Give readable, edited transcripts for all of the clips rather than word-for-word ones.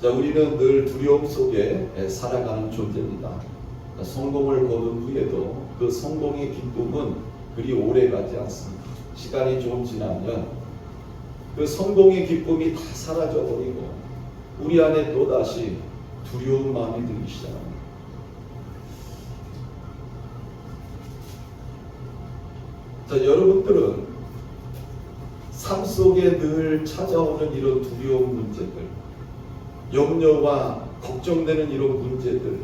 자, 우리는 늘 두려움 속에 살아가는 존재입니다. 성공을 거둔 후에도 그 성공의 기쁨은 그리 오래 가지 않습니다. 시간이 좀 지나면 그 성공의 기쁨이 다 사라져 버리고 우리 안에 또다시 두려운 마음이 들기 시작합니다. 자, 여러분들은 삶 속에 늘 찾아오는 이런 두려운 문제들, 염려와 걱정되는 이런 문제들,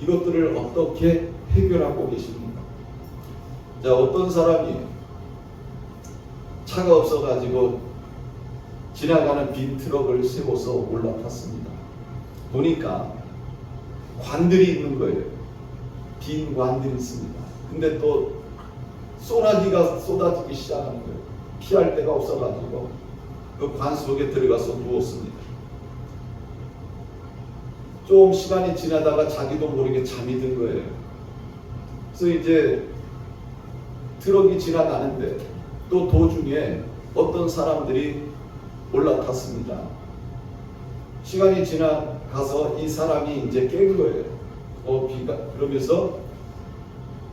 이것들을 어떻게 해결하고 계십니까? 자, 어떤 사람이 차가 없어가지고 지나가는 빈 트럭을 세워서 올라탔습니다. 보니까 관들이 있는 거예요. 빈 관들이 있습니다. 근데 또 소나기가 쏟아지기 시작하는 거예요. 피할 데가 없어가지고 그 관 속에 들어가서 누웠습니다. 좀 시간이 지나다가 자기도 모르게 잠이 든 거예요. 그래서 이제 트럭이 지나가는데 또 도중에 어떤 사람들이 올라탔습니다. 시간이 지나가서 이 사람이 이제 깬 거예요. 비가 그러면서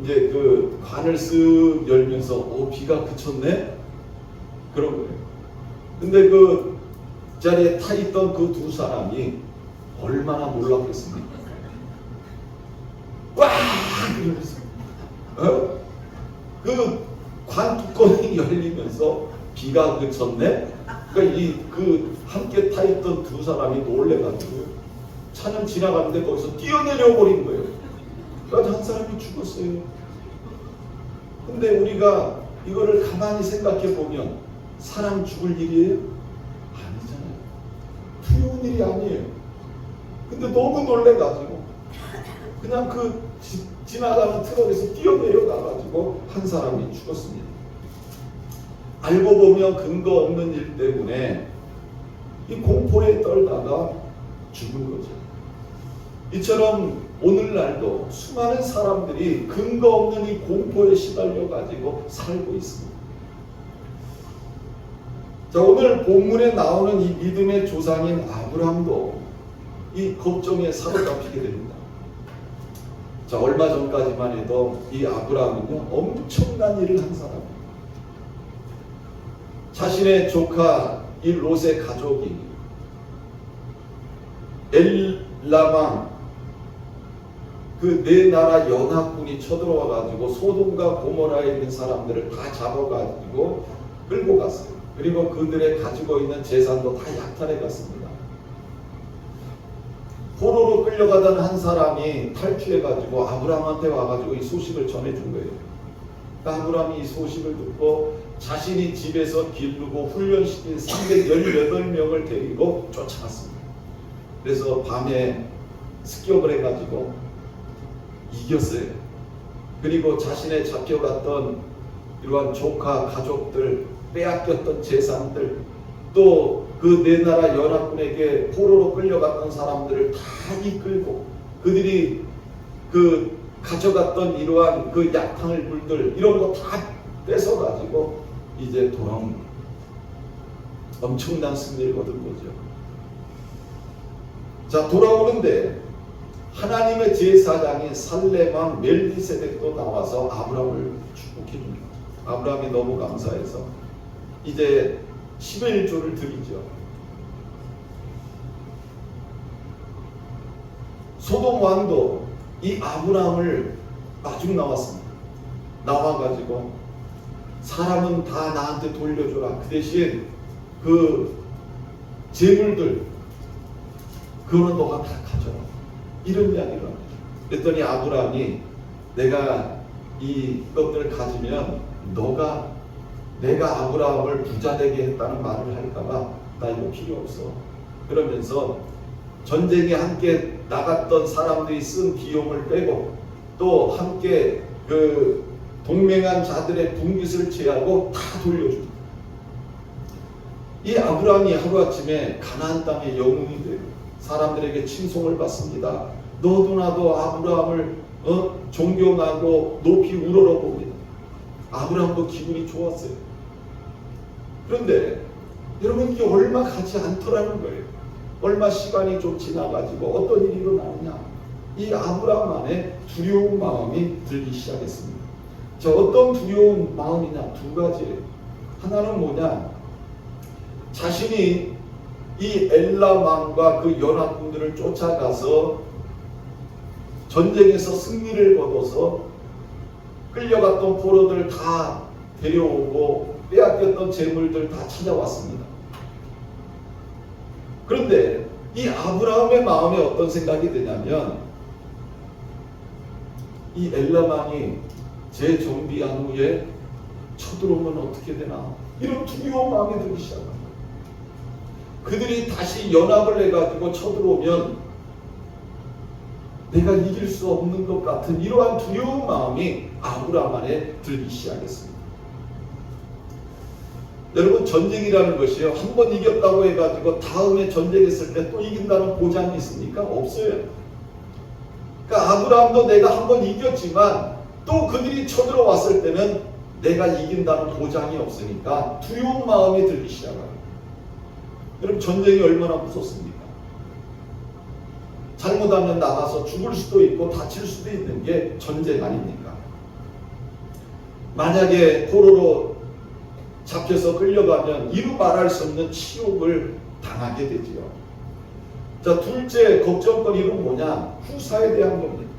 이제 그 관을 쓱 열면서 비가 그쳤네? 그런 거예요. 근데 그 자리에 타 있던 그 두 사람이 얼마나 놀랐겠습니까? 와! 이러면서 그 관 뚜껑이 열리면서 비가 그쳤네? 그러니까 그 함께 타 있던 두 사람이 놀래가지고 차는 지나가는데 거기서 뛰어내려 버린 거예요. 그래서 한 사람이 죽었어요. 근데 우리가 이거를 가만히 생각해 보면 사람 죽을 일이에요? 아니잖아요. 두려운 일이 아니에요. 근데 너무 놀래가지고 그냥 그 지나가는 트럭에서 뛰어내려가가지고 한 사람이 죽었습니다. 알고 보면 근거 없는 일 때문에 이 공포에 떨다가 죽은 거죠. 이처럼 오늘날도 수많은 사람들이 근거 없는 이 공포에 시달려 가지고 살고 있습니다. 자, 오늘 본문에 나오는 이 믿음의 조상인 아브라함도 이 걱정에 사로잡히게 됩니다. 자, 얼마 전까지만 해도 이 아브라함은요 엄청난 일을 한 사람입니다. 자신의 조카 이 롯의 가족이 엘라망 그 네 나라 연합군이 쳐들어와 가지고 소돔과 고모라에 있는 사람들을 다 잡아가지고 끌고 갔어요. 그리고 그들의 가지고 있는 재산도 다 약탈해 갔습니다. 포로로 끌려가던 한 사람이 탈취해 가지고 아브라함한테 와가지고 이 소식을 전해준 거예요. 그러니까 아브라함이 이 소식을 듣고 자신이 집에서 기르고 훈련시킨 318명을 데리고 쫓아갔습니다. 그래서 밤에 습격을 해가지고 이겼어요. 그리고 자신의 잡혀갔던 이러한 조카, 가족들, 빼앗겼던 재산들, 또 그 네 나라 연합군에게 포로로 끌려갔던 사람들을 다 이끌고 그들이 그 가져갔던 이러한 그 약탈 물들 이런 거 다 뺏어가지고 이제 돌아온 엄청난 승리를 거둔 거죠. 자, 돌아오는데 하나님의 제사장인 살렘왕 멜기세덱도 나와서 아브라함을 축복해 줍니다. 아브라함이 너무 감사해서 이제 11조를 드리죠. 소돔 왕도 이 아브라함을 마중 나왔습니다. 나와가지고 사람은 다 나한테 돌려줘라. 그 대신 그 재물들 그거는 너가 다 가져라. 이런 이야기를 합니다. 그랬더니 아브라함이 내가 이것들을 가지면 내가 아브라함을 부자 되게 했다는 말을 할까봐 나 이거 필요 없어. 그러면서 전쟁에 함께 나갔던 사람들이 쓴 비용을 빼고 또 함께 그 동맹한 자들의 분깃을 제하고 다 돌려줍니다. 이 아브라함이 하루아침에 가나안 땅의 영웅이 되고 사람들에게 칭송을 받습니다. 너도 나도 아브라함을 존경하고 높이 우러러봅니다. 아브라함도 기분이 좋았어요. 그런데 여러분 이게 얼마 가지 않더라는 거예요. 얼마 시간이 좀 지나가지고 어떤 일이 일어나느냐? 이 아브라함 안에 두려운 마음이 들기 시작했습니다. 자, 어떤 두려운 마음이냐? 두 가지예요. 하나는 뭐냐? 자신이 이 엘람왕과 그 연합군들을 쫓아가서 전쟁에서 승리를 거둬서 끌려갔던 포로들 다 데려오고 빼앗겼던 재물들 다 찾아왔습니다. 그런데 이 아브라함의 마음에 어떤 생각이 드냐면 이 엘람왕이 재정비한 후에 쳐들어오면 어떻게 되나 이런 두려운 마음이 들기 시작합니다. 그들이 다시 연합을 해가지고 쳐들어오면 내가 이길 수 없는 것 같은 이러한 두려운 마음이 아브라함 안에 들기 시작했습니다. 여러분, 전쟁이라는 것이요, 한 번 이겼다고 해가지고 다음에 전쟁했을 때 또 이긴다는 보장이 있습니까? 없어요. 그러니까 아브라함도 내가 한 번 이겼지만 또 그들이 쳐들어왔을 때는 내가 이긴다는 보장이 없으니까 두려운 마음이 들기 시작합니다. 여러분, 전쟁이 얼마나 무섭습니까? 잘못하면 나가서 죽을 수도 있고 다칠 수도 있는 게 전쟁 아닙니까? 만약에 포로로 잡혀서 끌려가면 이루 말할 수 없는 치욕을 당하게 되지요. 자, 둘째 걱정거리는 뭐냐? 후사에 대한 겁니다.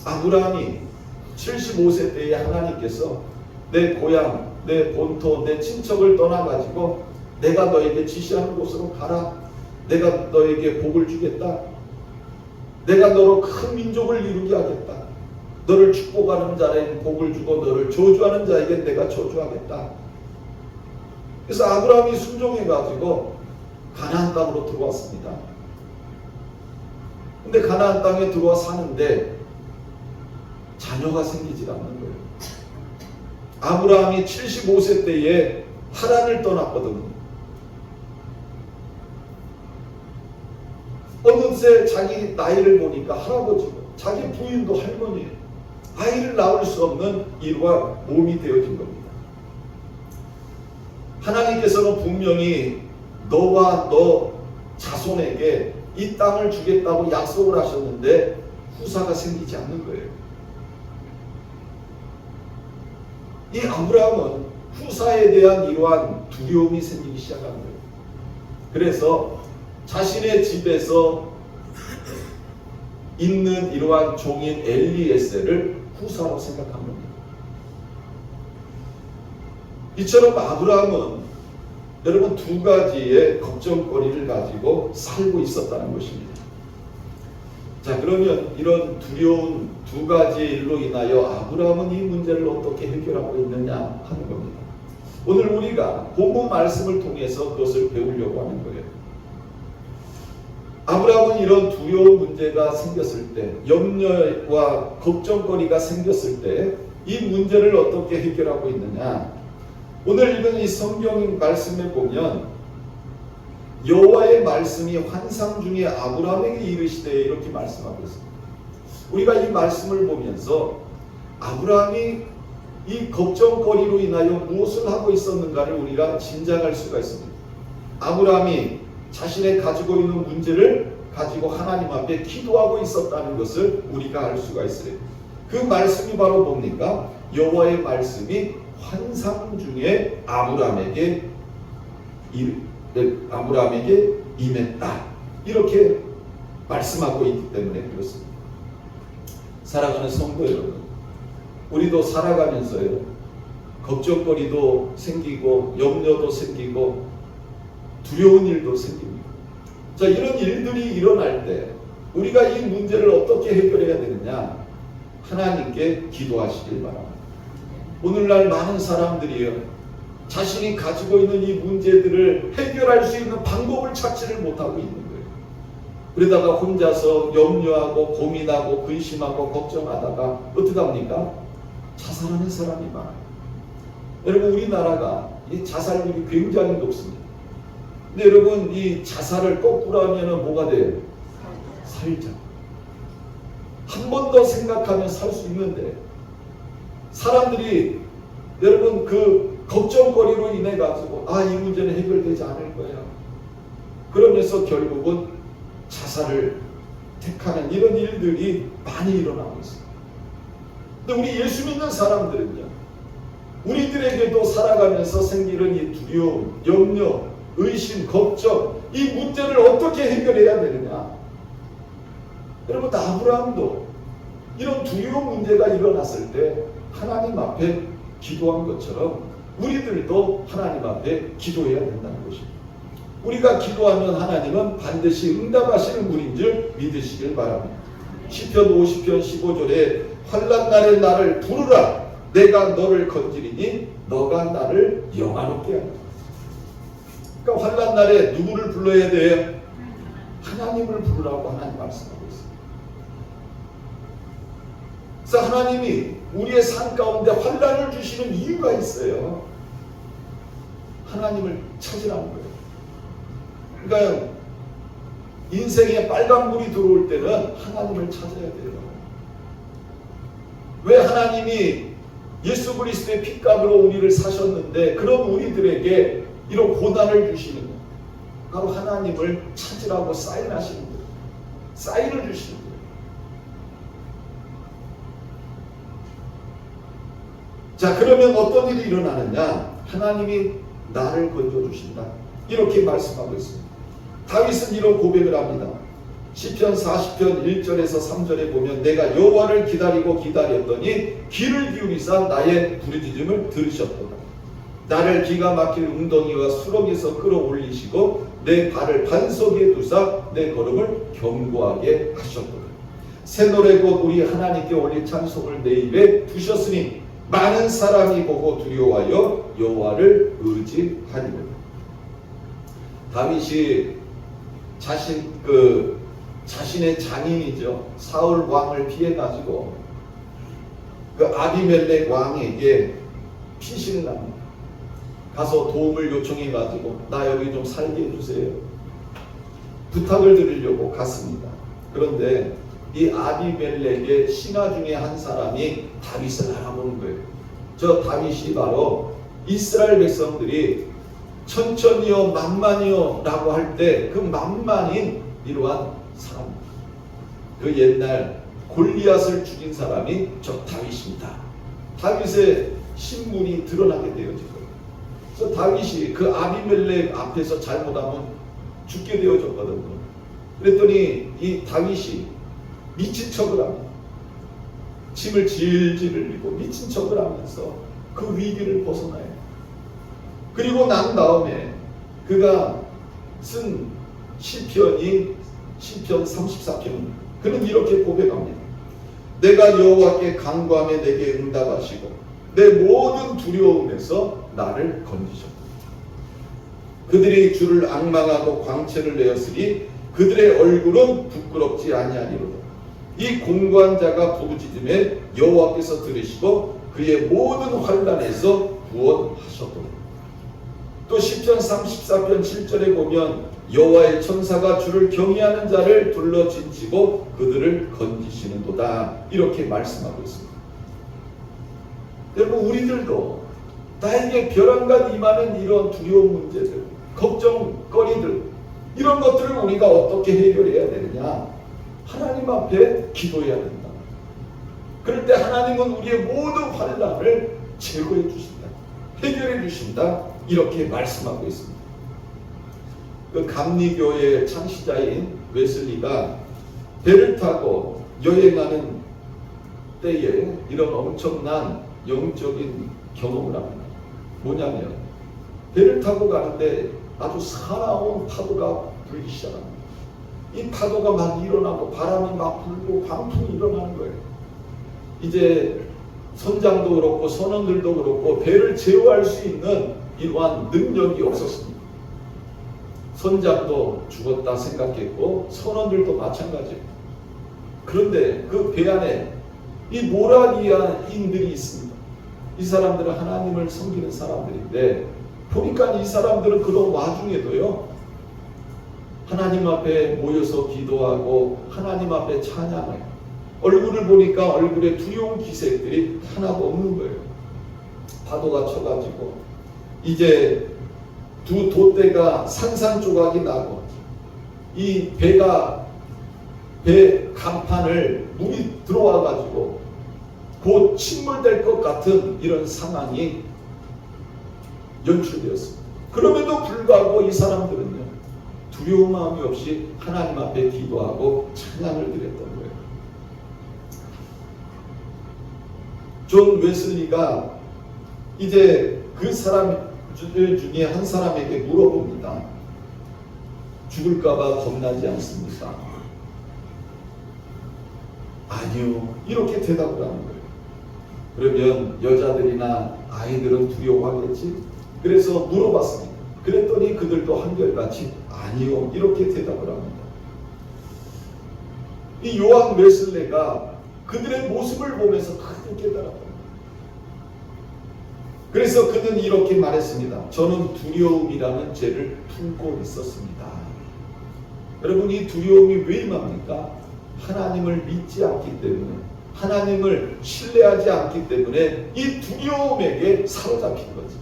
아브라함이 75세 때에 하나님께서 내 고향, 내 본토, 내 친척을 떠나가지고 내가 너에게 지시하는 곳으로 가라. 내가 너에게 복을 주겠다. 내가 너로 큰 민족을 이루게 하겠다. 너를 축복하는 자에게 복을 주고 너를 저주하는 자에게 내가 저주하겠다. 그래서 아브라함이 순종해가지고 가나안 땅으로 들어왔습니다. 근데 가나안 땅에 들어와 사는데 자녀가 생기지 않는 거예요. 아브라함이 75세 때에 하란을 떠났거든요. 어느새 자기 나이를 보니까 할아버지고 자기 부인도 할머니예요. 아이를 낳을 수 없는 이러한 몸이 되어진 겁니다. 하나님께서는 분명히 너와 너 자손에게 이 땅을 주겠다고 약속을 하셨는데 후사가 생기지 않는 거예요. 이 아브라함은 후사에 대한 이러한 두려움이 생기기 시작한 거예요. 그래서 자신의 집에서 있는 이러한 종인 엘리에셀을 후사로 생각한 겁니다. 이처럼 아브라함은 여러분 두 가지의 걱정거리를 가지고 살고 있었다는 것입니다. 자, 그러면 이런 두려운 두 가지의 일로 인하여 아브라함은 이 문제를 어떻게 해결하고 있느냐 하는 겁니다. 오늘 우리가 본문 말씀을 통해서 그것을 배우려고 하는 거예요. 아브라함은 이런 두려운 문제가 생겼을 때, 염려와 걱정거리가 생겼을 때 이 문제를 어떻게 해결하고 있느냐. 오늘 읽은 이 성경 말씀에 보면 여호와의 말씀이 환상 중에 아브라함에게 이르시되 이렇게 말씀하고 있습니다. 우리가 이 말씀을 보면서 아브라함이 이 걱정거리로 인하여 무엇을 하고 있었는가를 우리가 짐작할 수가 있습니다. 아브라함이 자신의 가지고 있는 문제를 가지고 하나님 앞에 기도하고 있었다는 것을 우리가 알 수가 있어요. 그 말씀이 바로 뭡니까? 여호와의 말씀이 환상 중에 아브라함에게 임했다. 이렇게 말씀하고 있기 때문에 그렇습니다. 사랑하는 성도 여러분, 우리도 살아가면서요, 걱정거리도 생기고 염려도 생기고 두려운 일도 생깁니다. 자, 이런 일들이 일어날 때 우리가 이 문제를 어떻게 해결해야 되느냐? 하나님께 기도하시길 바랍니다. 오늘날 많은 사람들이요, 자신이 가지고 있는 이 문제들을 해결할 수 있는 방법을 찾지를 못하고 있는 거예요. 그러다가 혼자서 염려하고 고민하고 근심하고 걱정하다가 어떻게 합니까? 자살하는 사람이 많아요. 여러분, 우리나라가 이 자살률이 굉장히 높습니다. 근데 여러분, 이 자살을 거꾸로 하면 뭐가 돼요? 살자. 한 번 더 생각하면 살 수 있는데 사람들이 여러분 그 걱정거리로 인해 가지고 이 문제는 해결되지 않을 거야. 그러면서 결국은 자살을 택하는 이런 일들이 많이 일어나고 있습니다. 근데 우리 예수 믿는 사람들은요, 우리들에게도 살아가면서 생기는 이 두려움, 염려, 의심, 걱정, 이 문제를 어떻게 해결해야 되느냐. 여러분, 아브라함도 이런 두려운 문제가 일어났을 때 하나님 앞에 기도한 것처럼 우리들도 하나님 앞에 기도해야 된다는 것입니다. 우리가 기도하면 하나님은 반드시 응답하시는 분인 줄 믿으시길 바랍니다. 시편 50편 15절에 환난 날에 나를 부르라. 내가 너를 건지리니 너가 나를 영화롭게 하라. 그러니까 환난 날에 누구를 불러야 돼요? 하나님을 부르라고 하나님 말씀하고 있습니다. 그래서 하나님이 우리의 삶 가운데 환난을 주시는 이유가 있어요. 하나님을 찾으라는 거예요. 그러니까 인생에 빨간불이 들어올 때는 하나님을 찾아야 돼요. 왜 하나님이 예수 그리스도의 핏값으로 우리를 사셨는데 그런 우리들에게 이런 고난을 주시느냐? 바로 하나님을 찾으라고 사인하시는 거예요. 사인을 주시는 거예요. 자, 그러면 어떤 일이 일어나느냐? 하나님이 나를 건져주신다. 이렇게 말씀하고 있습니다. 다윗은 이런 고백을 합니다. 시편 40편 1절에서 3절에 보면 내가 여호와를 기다리고 기다렸더니 귀를 기울이사 나의 부르짖음을 들으셨도다. 나를 기가 막힐 웅덩이와 수렁에서 끌어올리시고 내 발을 반석에 두사 내 걸음을 견고하게 하셨도다. 새 노래 곧 우리 하나님께 올릴 찬송을 내 입에 두셨으니 많은 사람이 보고 두려워하여 여호와를 의지하리로다. 다윗이 자신의 장인이죠. 사울 왕을 피해 가지고 그 아비멜렉 왕에게 피신을 합니다. 가서 도움을 요청해 가지고 나 여기 좀 살게 해주세요. 부탁을 드리려고 갔습니다. 그런데 이 아비멜렉의 신하 중에 한 사람이 다윗을 알아보는 거예요. 저 다윗이 바로 이스라엘 백성들이 천천히요 만만히요 라고 할 때 그 만만인 이러한 사람, 그 옛날 골리앗을 죽인 사람이 저 다윗입니다. 다윗의 신분이 드러나게 되어진 거예요. 그래서 다윗이 그 아비멜렉 앞에서 잘못하면 죽게 되어졌거든요. 그랬더니 이 다윗이 미친 척을 합니다. 침을 질질 흘리고 미친 척을 하면서 그 위기를 벗어나요. 그리고 난 다음에 그가 쓴 시편이 시편 34편입니다. 그는 이렇게 고백합니다. 내가 여호와께 간구하며 내게 응답하시고 내 모든 두려움에서 나를 건지셨다. 그들이 주를 앙망하고 광채를 내었으니 그들의 얼굴은 부끄럽지 아니하리로다. 이 공고한 자가 부르짖음에 여호와께서 들으시고 그의 모든 환난에서 구원하셨도다. 또 시편 34편 7절에 보면 여호와의 천사가 주를 경외하는 자를 둘러 진치고 그들을 건지시는도다. 이렇게 말씀하고 있습니다. 여러분, 우리들도 나에게 벼랑간 임하는 이런 두려운 문제들, 걱정거리들, 이런 것들을 우리가 어떻게 해결해야 되느냐? 하나님 앞에 기도해야 된다. 그럴 때 하나님은 우리의 모든 환난을 제거해 주신다. 해결해 주신다. 이렇게 말씀하고 있습니다. 그 감리교의 창시자인 웨슬리가 배를 타고 여행하는 때에 이런 엄청난 영적인 경험을 합니다. 뭐냐면 배를 타고 가는데 아주 사나운 파도가 불기 시작합니다. 이 파도가 막 일어나고 바람이 막 불고 광풍이 일어나는 거예요. 이제 선장도 그렇고 선원들도 그렇고 배를 제어할 수 있는 이러한 능력이 없었습니다. 선장도 죽었다 생각했고 선원들도 마찬가지예요. 그런데 그 배 안에 이 모라비아인들이 있습니다. 이 사람들은 하나님을 섬기는 사람들인데 보니까 이 사람들은 그런 와중에도요 하나님 앞에 모여서 기도하고 하나님 앞에 찬양해요. 얼굴을 보니까 얼굴에 두려운 기색들이 하나도 없는 거예요. 파도가 쳐가지고 이제 두 돛대가 산산조각이 나고 이 배 간판을 물이 들어와 가지고 곧 침몰될 것 같은 이런 상황이 연출되었습니다. 그럼에도 불구하고 이 사람들은요, 두려운 마음이 없이 하나님 앞에 기도하고 찬양을 드렸던 거예요. 존 웨슬리가 이제 그 사람들 중에 한 사람에게 물어봅니다. 죽을까봐 겁나지 않습니까? 아니요. 이렇게 대답을 하는 거예요. 그러면 여자들이나 아이들은 두려워하겠지? 그래서 물어봤습니다. 그랬더니 그들도 한결같이 아니요. 이렇게 대답을 합니다. 이 요한 웨슬레가 그들의 모습을 보면서 크게 깨달았다. 그래서 그는 이렇게 말했습니다. 저는 두려움이라는 죄를 품고 있었습니다. 여러분, 이 두려움이 왜 임합니까? 하나님을 믿지 않기 때문에, 하나님을 신뢰하지 않기 때문에 이 두려움에게 사로잡힌 거지.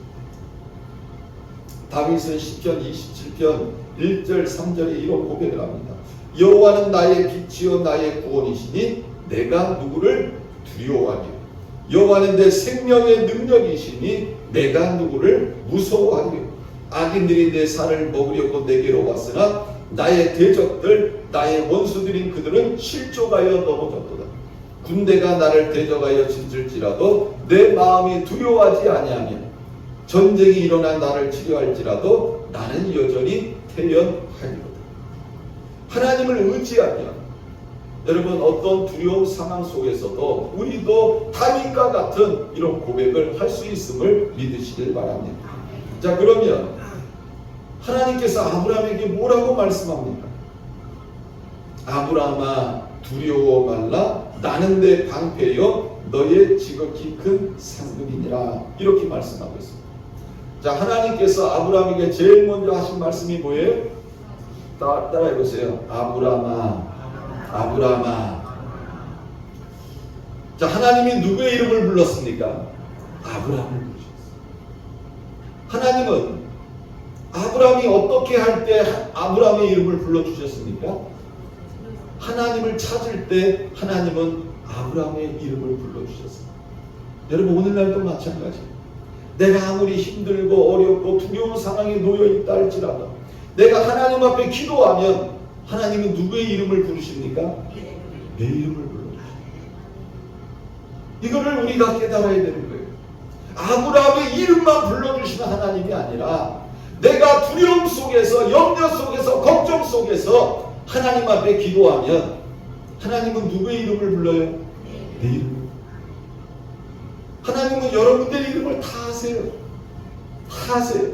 다윗은 시편 27편 1절 3절에 이런 고백을 합니다. 여호와는 나의 빛이요 나의 구원이시니 내가 누구를 두려워하리요. 여호와는 내 생명의 능력이시니 내가 누구를 무서워하리요. 악인들이 내 살을 먹으려고 내게로 왔으나 나의 대적들, 나의 원수들인 그들은 실족하여 넘어졌도다. 군대가 나를 대적하여 짖을지라도 내 마음이 두려워하지 아니하며 전쟁이 일어나 나를 치료할지라도 나는 여전히 태연하리로다. 하나님을 의지하면 여러분, 어떤 두려운 상황 속에서도 우리도 다윗과 같은 이런 고백을 할 수 있음을 믿으시길 바랍니다. 자, 그러면 하나님께서 아브라함에게 뭐라고 말씀합니까? 아브라함아 두려워 말라. 나는 내 방패여 너의 지극히 큰 상급이니라. 이렇게 말씀하고 있습니다. 자, 하나님께서 아브라함에게 제일 먼저 하신 말씀이 뭐예요? 따라해 보세요. 아브라함아, 아브라함아. 자, 하나님이 누구의 이름을 불렀습니까? 아브라함을 부르셨어요. 하나님은 아브라함이 어떻게 할 때 아브라함의 이름을 불러주셨습니까? 하나님을 찾을 때 하나님은 아브라함의 이름을 불러주셨습니다. 여러분, 오늘날도 마찬가지예요. 내가 아무리 힘들고 어렵고 두려운 상황에 놓여있다 할지라도 내가 하나님 앞에 기도하면 하나님은 누구의 이름을 부르십니까? 내 이름을 불러주십니다. 이거를 우리가 깨달아야 되는 거예요. 아브라함의 이름만 불러주시는 하나님이 아니라 내가 두려움 속에서, 염려 속에서, 걱정 속에서 하나님 앞에 기도하면 하나님은 누구의 이름을 불러요? 내 이름을. 하나님은 여러분들의 이름을 다 아세요. 다 아세요.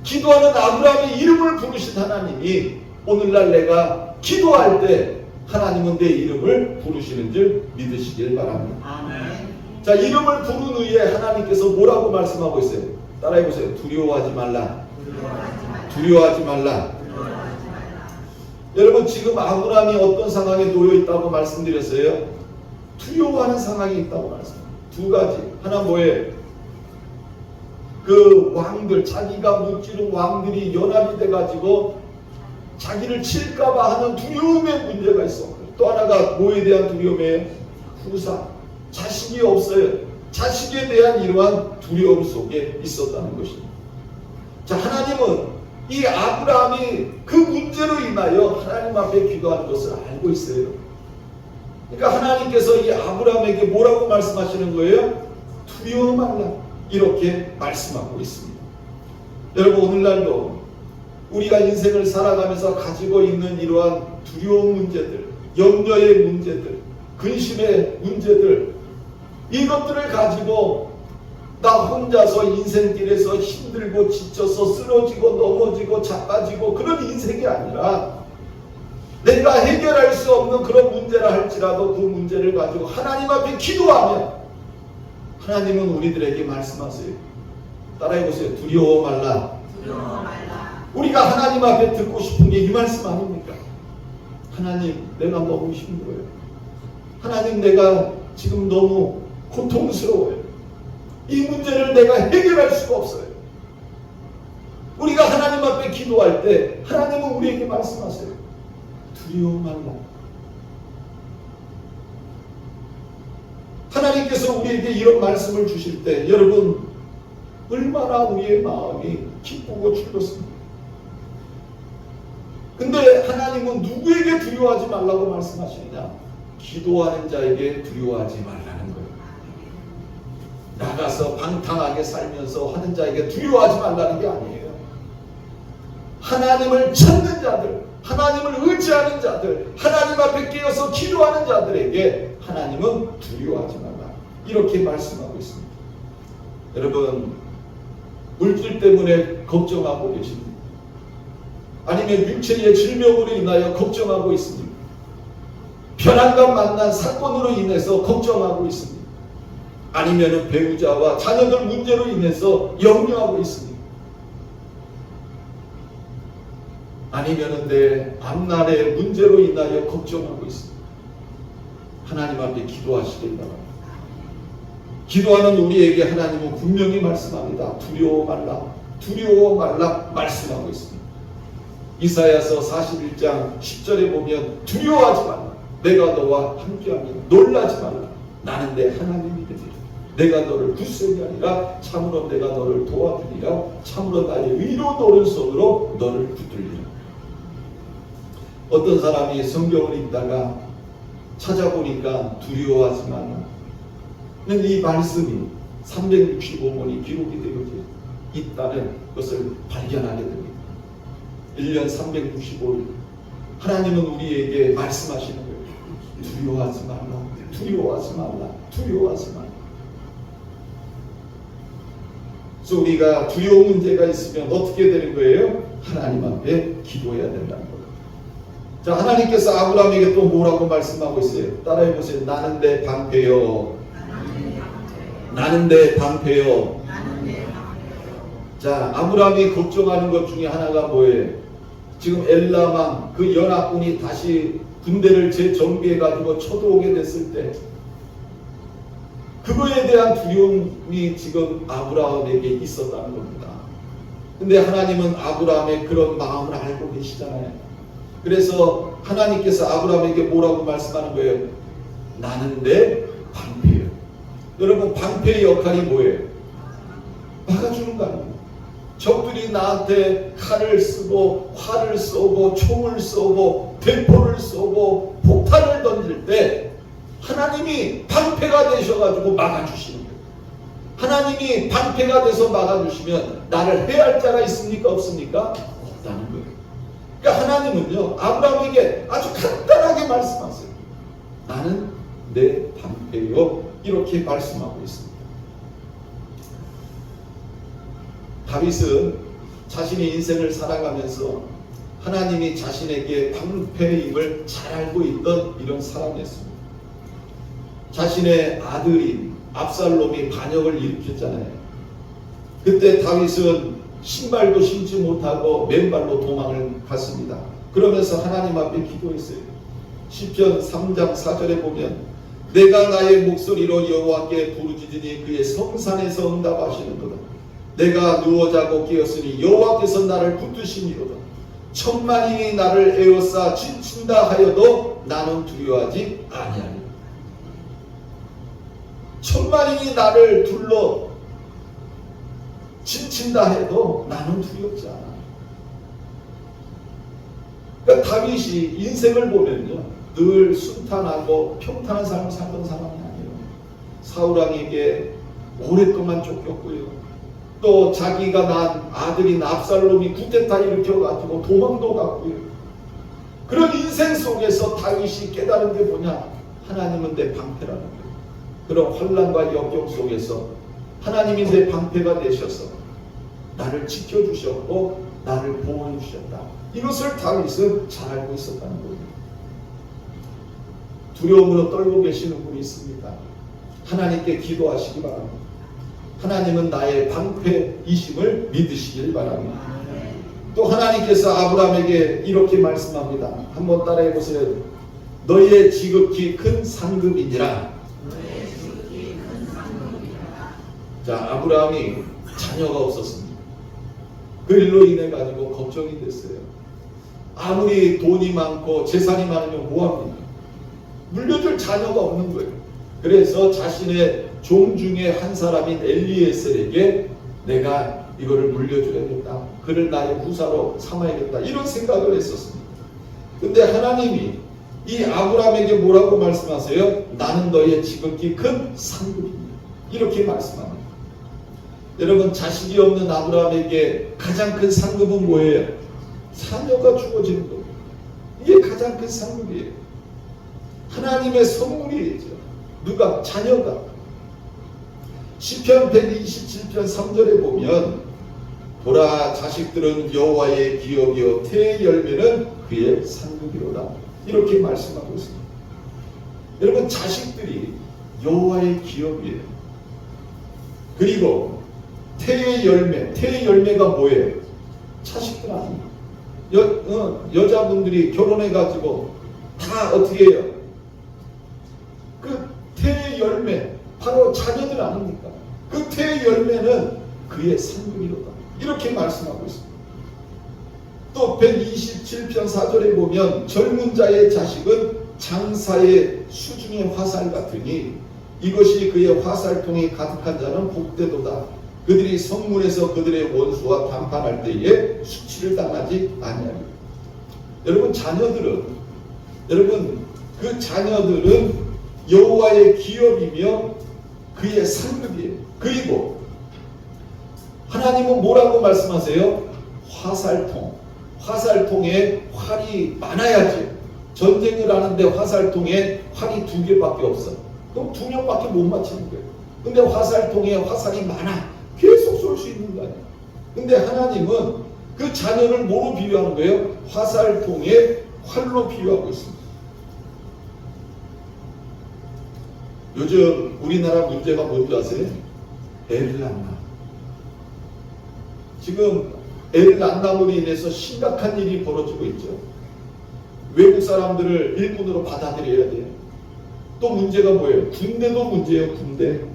기도하는 아브라함의 이름을 부르신 하나님이 오늘날 내가 기도할 때 하나님은 내 이름을 부르시는 줄 믿으시길 바랍니다. 아멘. 자, 이름을 부른 후에 하나님께서 뭐라고 말씀하고 있어요? 따라해보세요. 두려워하지 말라. 두려워하지 말라. 여러분, 지금 아브라함이 어떤 상황에 놓여 있다고 말씀드렸어요? 두려워하는 상황이 있다고 말씀드렸어요. 두 가지. 하나 뭐예요? 그 왕들, 자기가 무찌른 왕들이 연합이 돼가지고 자기를 칠까봐 하는 두려움의 문제가 있어. 또 하나가 뭐에 대한 두려움이에요? 후사. 자식이 없어요. 자식에 대한 이러한 두려움 속에 있었다는 것입니다. 자, 하나님은 이 아브라함이 그 문제로 인하여 하나님 앞에 기도하는 것을 알고 있어요. 그러니까 하나님께서 이 아브라함에게 뭐라고 말씀하시는 거예요? 두려워 말라. 이렇게 말씀하고 있습니다. 여러분, 오늘날도 우리가 인생을 살아가면서 가지고 있는 이러한 두려운 문제들, 염려의 문제들, 근심의 문제들, 이것들을 가지고 나 혼자서 인생길에서 힘들고 지쳐서 쓰러지고 넘어지고 자빠지고 그런 인생이 아니라 내가 해결할 수 없는 그런 문제라 할지라도 그 문제를 가지고 하나님 앞에 기도하면 하나님은 우리들에게 말씀하세요. 따라해보세요. 두려워 말라. 두려워 말라. 우리가 하나님 앞에 듣고 싶은 게 이 말씀 아닙니까? 하나님, 내가 너무 힘들어요. 하나님, 내가 지금 너무 고통스러워요. 이 문제를 내가 해결할 수가 없어요. 우리가 하나님 앞에 기도할 때 하나님은 우리에게 말씀하세요. 두려워 말라. 하나님께서 우리에게 이런 말씀을 주실 때 여러분 얼마나 우리의 마음이 기쁘고 즐겁습니다. 근데 하나님은 누구에게 두려워하지 말라고 말씀하시느냐? 기도하는 자에게 두려워하지 말라는 거예요. 나가서 방탕하게 살면서 하는 자에게 두려워하지 말라는 게 아니에요. 하나님을 찾는 자들, 하나님을 의지하는 자들, 하나님 앞에 깨어서 기도하는 자들에게 하나님은 두려워하지 말라. 이렇게 말씀하고 있습니다. 여러분, 물질 때문에 걱정하고 계십니다. 아니면 육체의 질병으로 인하여 걱정하고 있습니다. 편안감 만난 사건으로 인해서 걱정하고 있습니다. 아니면 배우자와 자녀들 문제로 인해서 염려하고 있습니다. 아니면 내 앞날의 문제로 인하여 걱정하고 있습니다. 하나님 앞에 기도하시길 바랍니다. 기도하는 우리에게 하나님은 분명히 말씀합니다. 두려워 말라, 두려워 말라 말씀하고 있습니다. 이사야서 41장 10절에 보면 두려워하지 말라. 내가 너와 함께하며 놀라지 말라. 나는 내 하나님이 되리라. 내가 너를 굳세게 하리라. 참으로 내가 너를 도와주리라. 참으로 나의 의로운 오른손으로 너를 붙들리라. 어떤 사람이 성경을 읽다가 찾아보니까 두려워하지 말라. 이 말씀이 365번이 기록이 되어 있다는 것을 발견하게 됩니다. 1년 365일 하나님은 우리에게 말씀하시는 거예요. 두려워하지 말라, 두려워하지 말라, 두려워하지 말라. 그래서 우리가 두려운 문제가 있으면 어떻게 되는 거예요? 하나님 앞에 기도해야 된다는 거예요. 자, 하나님께서 아브라함에게 또 뭐라고 말씀하고 있어요? 따라해 보세요. 나는 내 방패요. 나는 내 방패요. 자, 아브라함이 걱정하는 것 중에 하나가 뭐예요? 지금 엘람왕 그 연합군이 다시 군대를 재정비해가지고 쳐들어오게 됐을 때 그거에 대한 두려움이 지금 아브라함에게 있었다는 겁니다. 근데 하나님은 아브라함의 그런 마음을 알고 계시잖아요. 그래서 하나님께서 아브라함에게 뭐라고 말씀하는 거예요? 나는 내 방패예요. 여러분, 방패의 역할이 뭐예요? 막아주는 거 아니에요? 적들이 나한테 칼을 쓰고 활을 쏘고 총을 쏘고 대포를 쏘고 폭탄을 던질 때 하나님이 방패가 되셔가지고 막아주시는 거예요. 하나님이 방패가 돼서 막아주시면 나를 해할 자가 있습니까? 없습니까? 없다는 거예요. 그러니까 하나님은요, 아브라함에게 아주 간단하게 말씀하세요. 나는 내 방패요. 이렇게 말씀하고 있습니다. 다윗은 자신의 인생을 살아가면서 하나님이 자신에게 방패임을 잘 알고 있던 이런 사람이었습니다. 자신의 아들인 압살롬이 반역을 일으켰잖아요. 그때 다윗은 신발도 신지 못하고 맨발로 도망을 갔습니다. 그러면서 하나님 앞에 기도했어요. 시편 3장 4절에 보면 내가 나의 목소리로 여호와께 부르짖으니 그의 성산에서 응답하시는도다. 내가 누워 자고 깨었으니 여호와께서 나를 붙드시니로다. 천만인이 나를 에워싸 친친다 하여도 나는 두려워하지 아니하리라. 천만인이 나를 둘러 친친다 해도 나는 두렵지 않아. 그러니까 다윗이 인생을 보면요, 늘 순탄하고 평탄한 삶을 살던 사람이 아니에요. 사울왕에게 오랫동안 쫓겼고요. 또 자기가 낳은 아들인 압살롬이 쿠데타 일으켜가지고 도망도 갔고요. 그런 인생 속에서 다윗이 깨달은 게 뭐냐? 하나님은 내 방패라는 거예요. 그런 환난과 역경 속에서 하나님이 내 방패가 되셔서 나를 지켜주셨고 나를 보호해 주셨다. 이것을 다윗은 잘 알고 있었다는 겁니다. 두려움으로 떨고 계시는 분이 있습니다. 하나님께 기도하시기 바랍니다. 하나님은 나의 방패이심을 믿으시길 바랍니다. 또 하나님께서 아브라함에게 이렇게 말씀합니다. 한번 따라해 보세요. 너희의 지극히 큰 상급이니라. 자, 아브라함이 자녀가 없었습니다. 그 일로 인해 가지고 걱정이 됐어요. 아무리 돈이 많고 재산이 많으면 뭐합니까? 물려줄 자녀가 없는 거예요. 그래서 자신의 종 중에 한 사람인 엘리에셀에게 내가 이거를 물려줘야겠다. 그를 나의 후사로 삼아야겠다. 이런 생각을 했었습니다. 근데 하나님이 이 아브라함에게 뭐라고 말씀하세요? 나는 너의 지극히 큰 상급이다. 이렇게 말씀합니다. 여러분, 자식이 없는 아브라함에게 가장 큰 상급은 뭐예요? 자녀가 주어지는 거예요. 이게 가장 큰 상급이에요. 하나님의 선물이죠. 누가? 자녀가. 시편 127편 3절에 보면 보라, 자식들은 여호와의 기업이요 태의 열매는 그의 상급이로다. 이렇게 말씀하고 있습니다. 여러분, 자식들이 여호와의 기업이에요. 그리고 태의 열매, 태의 열매가 뭐예요? 자식들 아닙니까? 여자분들이 결혼해가지고 다 어떻게 해요? 그 태의 열매, 바로 자녀들 아닙니까? 그 태의 열매는 그의 상급이로다. 이렇게 말씀하고 있습니다. 또 127편 4절에 보면 젊은 자의 자식은 장사의 수중의 화살 같으니 이것이 그의 화살통이 가득한 자는 복되도다. 그들이 성문에서 그들의 원수와 담판할 때에 수치를 당하지 아니하리라. 여러분, 그 자녀들은 여호와의 기업이며 그의 상급이에요. 그리고 하나님은 뭐라고 말씀하세요? 화살통에 활이 많아야지. 전쟁을 하는데 화살통에 활이 2개밖에 없어. 그럼 2명밖에 못 맞히는 거예요. 근데 화살통에 화살이 많아. 계속 쏠 수 있는 거 아니에요. 근데 하나님은 그 자녀를 뭐로 비유하는 거예요? 화살통에 활로 비유하고 있습니다. 요즘 우리나라 문제가 뭔지 아세요? 애를 안 낳아. 지금 애를 안 낳음으로 인해서 심각한 일이 벌어지고 있죠. 외국 사람들을 일꾼으로 받아들여야 돼요. 또 문제가 뭐예요? 군대도 문제예요. 군대.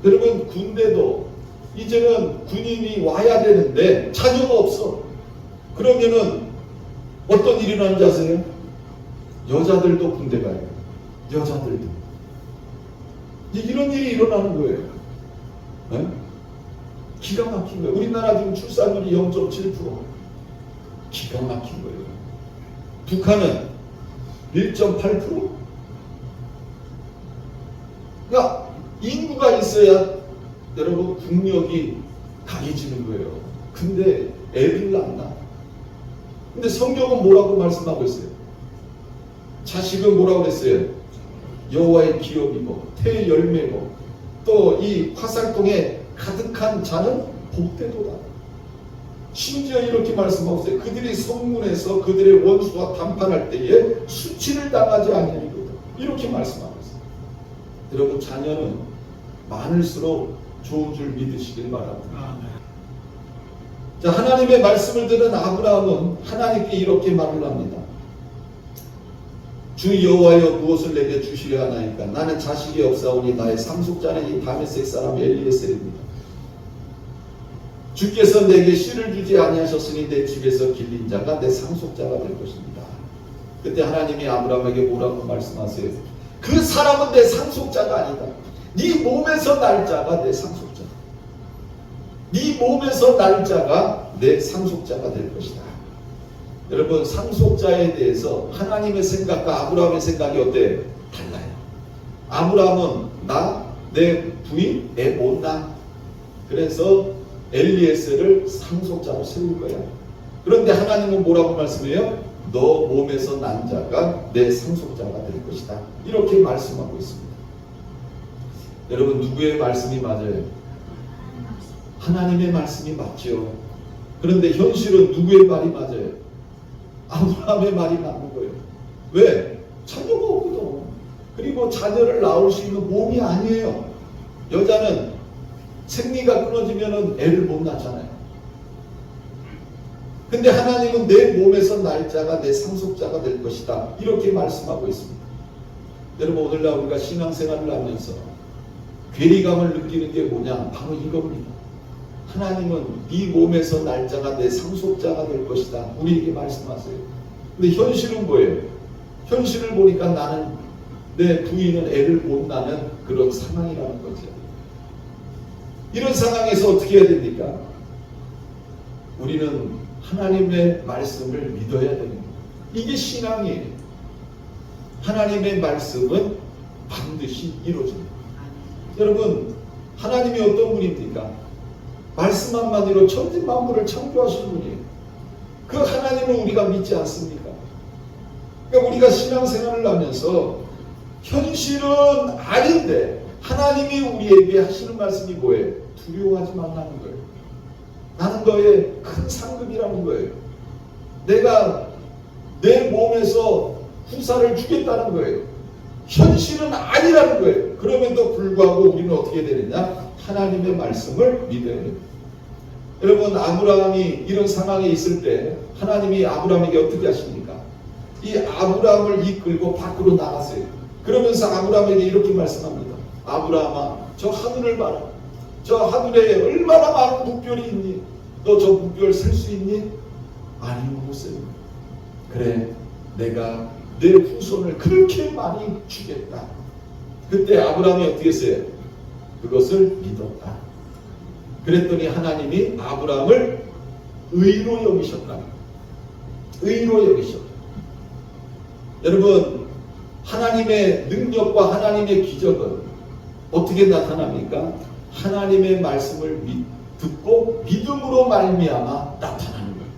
여러분, 군대도 이제는 군인이 와야 되는데 자녀가 없어. 그러면은 어떤 일이 일어나는지 아세요? 여자들도 군대 가요. 여자들도. 이런 일이 일어나는 거예요. 네? 기가 막힌 거예요. 우리나라 지금 출산율이 0.7%. 기가 막힌 거예요. 북한은 1.8%. 그러니까 인구가 있어야 여러분 국력이 강해지는 거예요. 근데 애들 안 낳아. 근데 성경은 뭐라고 말씀하고 있어요? 자식은 뭐라고 그랬어요? 여호와의 기업이고 태의 열매고 또 이 화살통에 가득한 자는 복되도다. 심지어 이렇게 말씀하고 있어요. 그들이 성문에서 그들의 원수와 담판할 때에 수치를 당하지 아니하리로다. 이렇게 말씀하고 있어요. 여러분, 자녀는 많을수록 좋은 줄 믿으시길 바랍니다. 자, 하나님의 말씀을 들은 아브라함은 하나님께 이렇게 말을 합니다. 주 여호와여, 무엇을 내게 주시려 하나이까? 나는 자식이 없사오니 나의 상속자는 이 다메섹 사람 엘리에셀입니다. 주께서 내게 씨를 주지 아니하셨으니 내 집에서 길린 자가 내 상속자가 될 것입니다. 그때 하나님이 아브라함에게 뭐라고 말씀하세요? 그 사람은 내 상속자가 아니다. 네 몸에서 날 자가 내 상속자. 네 몸에서 날 자가 내 상속자가 될 것이다. 여러분, 상속자에 대해서 하나님의 생각과 아브라함의 생각이 어때요? 달라요. 아브라함은 내 부인, 애 못 낳아. 그래서 엘리에셀을 상속자로 세울 거야. 그런데 하나님은 뭐라고 말씀해요? 너 몸에서 난 자가 내 상속자가 될 것이다. 이렇게 말씀하고 있습니다. 여러분, 누구의 말씀이 맞아요? 하나님의 말씀이 맞죠. 그런데 현실은 누구의 말이 맞아요? 아브라함의 말이 맞는 거예요. 왜? 자녀가 없거든. 그리고 자녀를 낳을 수 있는 몸이 아니에요. 여자는 생리가 끊어지면 애를 못 낳잖아요. 근데 하나님은 내 몸에서 날 자가 내 상속자가 될 것이다. 이렇게 말씀하고 있습니다. 여러분, 오늘날 우리가 신앙생활을 하면서 괴리감을 느끼는 게 뭐냐? 바로 이겁니다. 하나님은 네 몸에서 날짜가 내 상속자가 될 것이다. 우리에게 말씀하세요. 근데 현실은 뭐예요? 현실을 보니까 나는 내 부인은 애를 못 낳는 그런 상황이라는 거죠. 이런 상황에서 어떻게 해야 됩니까? 우리는 하나님의 말씀을 믿어야 됩니다. 이게 신앙이에요. 하나님의 말씀은 반드시 이루어집니다. 여러분, 하나님이 어떤 분입니까? 말씀 한마디로 천지만물을 창조하신 분이에요. 그 하나님을 우리가 믿지 않습니까? 그러니까 우리가 신앙생활을 하면서 현실은 아닌데 하나님이 우리에게 하시는 말씀이 뭐예요? 두려워하지 말라는 거예요. 나는 너의 큰 상급이라는 거예요. 내가 내 몸에서 후사를 주겠다는 거예요. 현실은 아니라는 거예요. 그럼에도 불구하고 우리는 어떻게 되느냐? 하나님의 말씀을 믿어야 돼요. 여러분, 아브라함이 이런 상황에 있을 때 하나님이 아브라함에게 어떻게 하십니까? 이 아브라함을 이끌고 밖으로 나가세요. 그러면서 아브라함에게 이렇게 말씀합니다. 아브라함아, 저 하늘을 봐라. 저 하늘에 얼마나 많은 묵별이 있니? 너 저 묵별 셀 수 있니? 아니, 못 세. 그래, 내가 내 후손을 그렇게 많이 주겠다. 그때 아브라함이 어떻게 했어요? 그것을 믿었다. 그랬더니 하나님이 아브라함을 의로 여기셨다. 의로 여기셨다. 여러분, 하나님의 능력과 하나님의 기적은 어떻게 나타납니까? 하나님의 말씀을 듣고 믿음으로 말미암아 나타나는 거예요.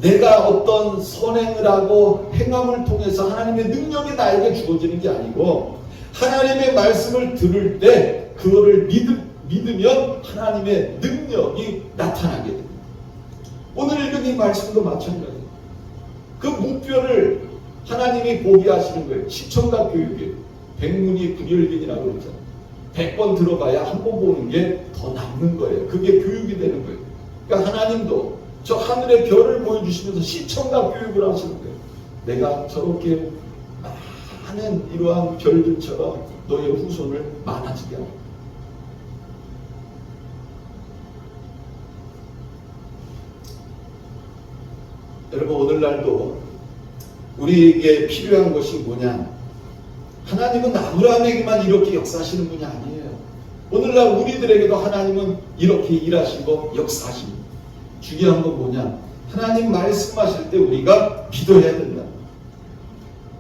내가 어떤 선행을 하고 행함을 통해서 하나님의 능력이 나에게 주어지는 게 아니고 하나님의 말씀을 들을 때 그거를 믿으면 하나님의 능력이 나타나게 됩니다. 오늘 읽은 이 말씀도 마찬가지예요. 그 묵별을 하나님이 보게 하시는 거예요. 시청각 교육이에요. 백문이 불여일견이라고 그랬잖아요. 100번 들어봐야 한 번 보는 게 더 남는 거예요. 그게 교육이 되는 거예요. 그러니까 하나님도 저 하늘의 별을 보여주시면서 시청각 교육을 하시는 거예요. 내가 저렇게 많은 이러한 별들처럼 너의 후손을 많아지게 하고. 여러분, 오늘날도 우리에게 필요한 것이 뭐냐? 하나님은 아브라함에게만 이렇게 역사하시는 분이 아니에요. 오늘날 우리들에게도 하나님은 이렇게 일하시고 역사하십니다. 중요한 건 뭐냐? 하나님 말씀하실 때 우리가 믿어야 된다.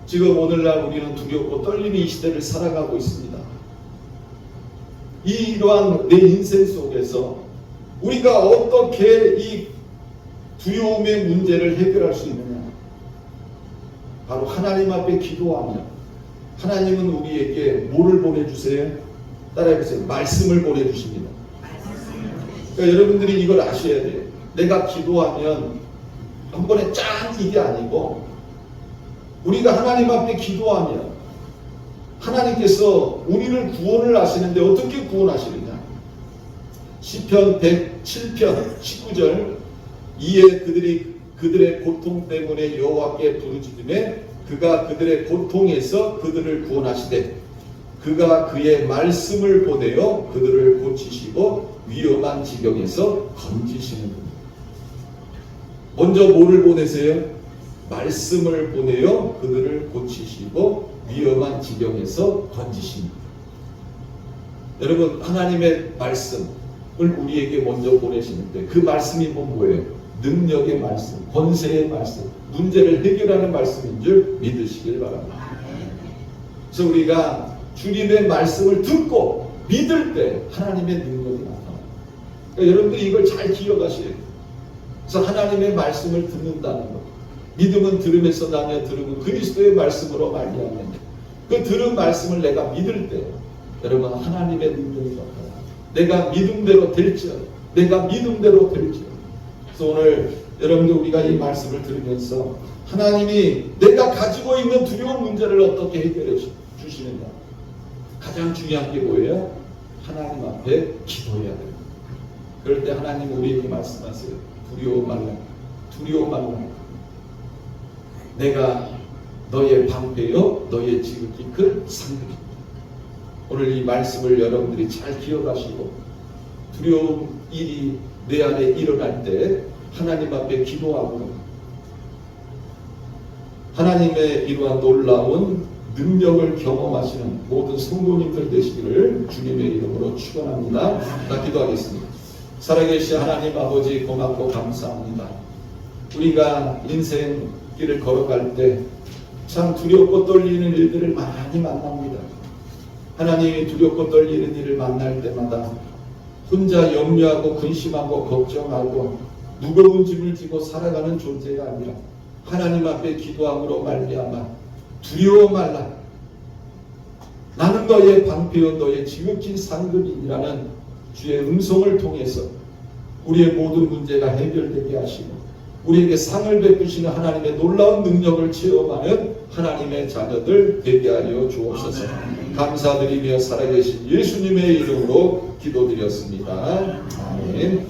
지금 오늘날 우리는 두렵고 떨리는 이 시대를 살아가고 있습니다. 이러한 내 인생 속에서 우리가 어떻게 이 두려움의 문제를 해결할 수 있느냐? 바로 하나님 앞에 기도하며, 하나님은 우리에게 뭐를 보내주세요? 따라해보세요. 말씀을 보내주십니다. 그러니까 여러분들이 이걸 아셔야 돼요. 내가 기도하면 한 번에 짠 이게 아니고 우리가 하나님 앞에 기도하면 하나님께서 우리를 구원을 하시는데 어떻게 구원하시느냐? 시편 107편 19절 이에 그들의 고통 때문에 여호와께 부르짖음에 그가 그들의 고통에서 그들을 구원하시되 그가 그의 말씀을 보내어 그들을 고치시고 위험한 지경에서 건지시는 분. 먼저 뭐를 보내세요? 말씀을 보내어 그들을 고치시고 위험한 지경에서 건지십니다. 여러분, 하나님의 말씀을 우리에게 먼저 보내시는데 그 말씀이 뭐예요? 능력의 말씀, 권세의 말씀, 문제를 해결하는 말씀인 줄 믿으시길 바랍니다. 그래서 우리가 주님의 말씀을 듣고 믿을 때 하나님의 능력이 나타나요. 그러니까 여러분들이 이걸 잘 기억하셔야 돼요. 그래서 하나님의 말씀을 듣는다는 것. 믿음은 들음에서 나며 들음은 그리스도의 말씀으로 말미암는 그 들은 말씀을 내가 믿을 때 여러분 하나님의 능력이 나타나요. 내가 믿음대로 될지어다. 내가 믿음대로 될지어다. 그래서 오늘 여러분들 우리가 이 말씀을 들으면서 하나님이 내가 가지고 있는 두려운 문제를 어떻게 해결해 주시느냐. 가장 중요한 게 뭐예요? 하나님 앞에 기도해야 됩니다. 그럴 때 하나님 우리에게 말씀하세요. 두려워 말라. 두려워 말라. 내가 너의 방패요 너의 지극히 큰 상급이다. 오늘 이 말씀을 여러분들이 잘 기억하시고 두려움 일이 내 안에 일어날 때 하나님 앞에 기도하고 하나님의 이러한 놀라운 능력을 경험하시는 모든 성도님들 되시기를 주님의 이름으로 축원합니다. 다 기도하겠습니다. 살아계신 하나님 아버지 고맙고 감사합니다. 우리가 인생길을 걸어갈 때 참 두렵고 떨리는 일들을 많이 만납니다. 하나님이 두렵고 떨리는 일을 만날 때마다 혼자 염려하고 근심하고 걱정하고 무거운 짐을 지고 살아가는 존재가 아니라 하나님 앞에 기도함으로 말미암아 두려워 말라. 나는 너의 방패요 너의 지극히 상급이라는 주의 음성을 통해서 우리의 모든 문제가 해결되게 하시고 우리에게 상을 베푸시는 하나님의 놀라운 능력을 체험하는 하나님의 자녀들 되게 하여 주옵소서. 감사드리며 살아계신 예수님의 이름으로 기도드렸습니다. 아멘.